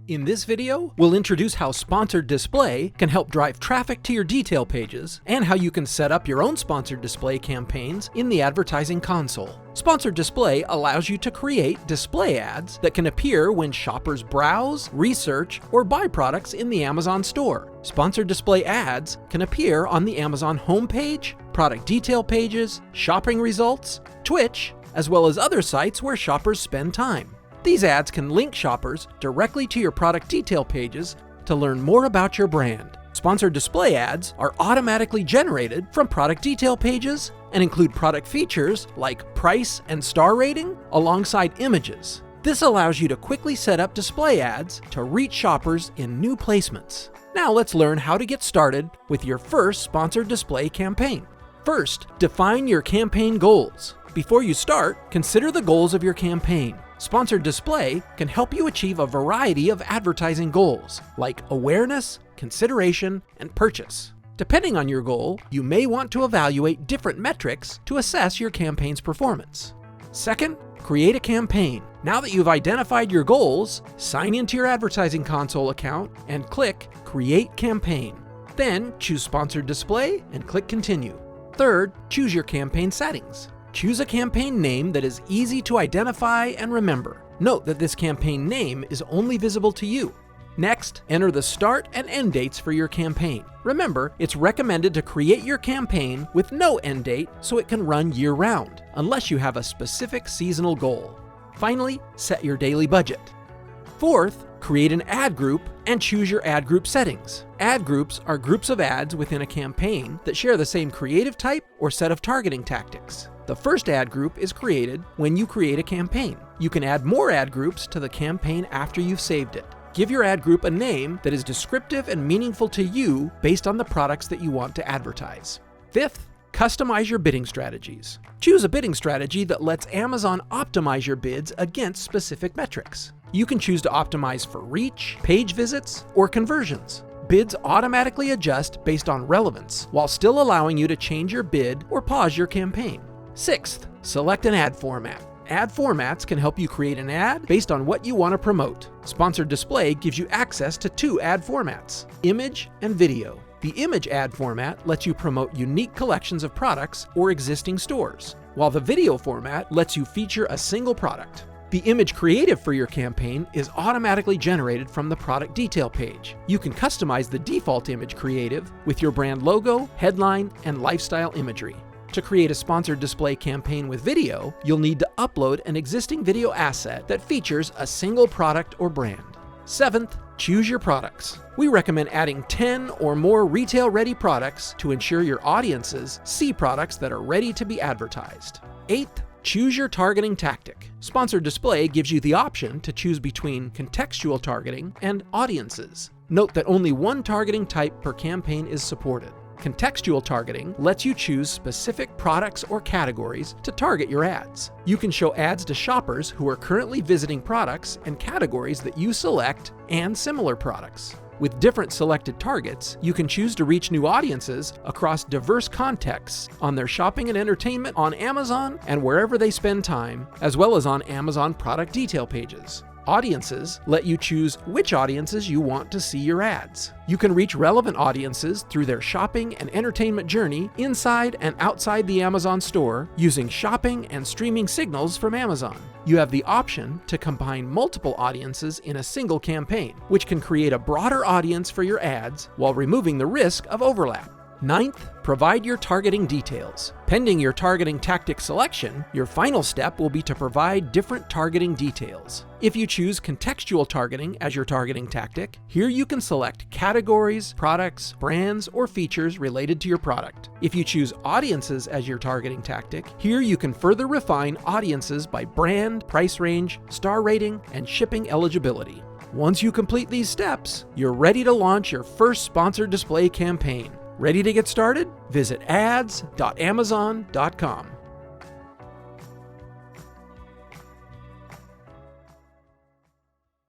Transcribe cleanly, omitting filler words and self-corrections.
In this video, we'll introduce how Sponsored Display can help drive traffic to your detail pages and how you can set up your own Sponsored Display campaigns in the advertising console. Sponsored Display allows you to create display ads that can appear when shoppers browse, research, or buy products in the Amazon store. Sponsored Display ads can appear on the Amazon homepage, product detail pages, shopping results, Twitch, as well as other sites where shoppers spend time. These ads can link shoppers directly to your product detail pages to learn more about your brand. Sponsored Display ads are automatically generated from product detail pages and include product features like price and star rating alongside images. This allows you to quickly set up display ads to reach shoppers in new placements. Now let's learn how to get started with your first Sponsored Display campaign. First, define your campaign goals. Before you start, consider the goals of your campaign. Sponsored Display can help you achieve a variety of advertising goals, like awareness, consideration, and purchase. Depending on your goal, you may want to evaluate different metrics to assess your campaign's performance. Second, create a campaign. Now that you've identified your goals, sign into your advertising console account and click Create Campaign. Then choose Sponsored Display and click Continue. Third, choose your campaign settings. Choose a campaign name that is easy to identify and remember. Note that this campaign name is only visible to you. Next, enter the start and end dates for your campaign. Remember, it's recommended to create your campaign with no end date so it can run year-round, unless you have a specific seasonal goal. Finally, set your daily budget. Fourth, create an ad group and choose your ad group settings. Ad groups are groups of ads within a campaign that share the same creative type or set of targeting tactics. The first ad group is created when you create a campaign. You can add more ad groups to the campaign after you've saved it. Give your ad group a name that is descriptive and meaningful to you based on the products that you want to advertise. Fifth, customize your bidding strategies. Choose a bidding strategy that lets Amazon optimize your bids against specific metrics. You can choose to optimize for reach, page visits, or conversions. Bids automatically adjust based on relevance, while still allowing you to change your bid or pause your campaign. Sixth, select an ad format. Ad formats can help you create an ad based on what you want to promote. Sponsored Display gives you access to two ad formats, image and video. The image ad format lets you promote unique collections of products or existing stores, while the video format lets you feature a single product. The image creative for your campaign is automatically generated from the product detail page. You can customize the default image creative with your brand logo, headline, and lifestyle imagery. To create a Sponsored Display campaign with video, you'll need to upload an existing video asset that features a single product or brand. Seventh, choose your products. We recommend adding 10 or more retail-ready products to ensure your audiences see products that are ready to be advertised. Eighth, choose your targeting tactic. Sponsored Display gives you the option to choose between contextual targeting and audiences. Note that only one targeting type per campaign is supported. Contextual targeting lets you choose specific products or categories to target your ads. You can show ads to shoppers who are currently visiting products and categories that you select and similar products. With different selected targets, you can choose to reach new audiences across diverse contexts on their shopping and entertainment on Amazon and wherever they spend time, as well as on Amazon product detail pages. Audiences let you choose which audiences you want to see your ads. You can reach relevant audiences through their shopping and entertainment journey inside and outside the Amazon store using shopping and streaming signals from Amazon. You have the option to combine multiple audiences in a single campaign, which can create a broader audience for your ads while removing the risk of overlap. Ninth, provide your targeting details. Pending your targeting tactic selection, your final step will be to provide different targeting details. If you choose contextual targeting as your targeting tactic, here you can select categories, products, brands, or features related to your product. If you choose audiences as your targeting tactic, here you can further refine audiences by brand, price range, star rating, and shipping eligibility. Once you complete these steps, you're ready to launch your first Sponsored Display campaign. Ready to get started? Visit ads.amazon.com.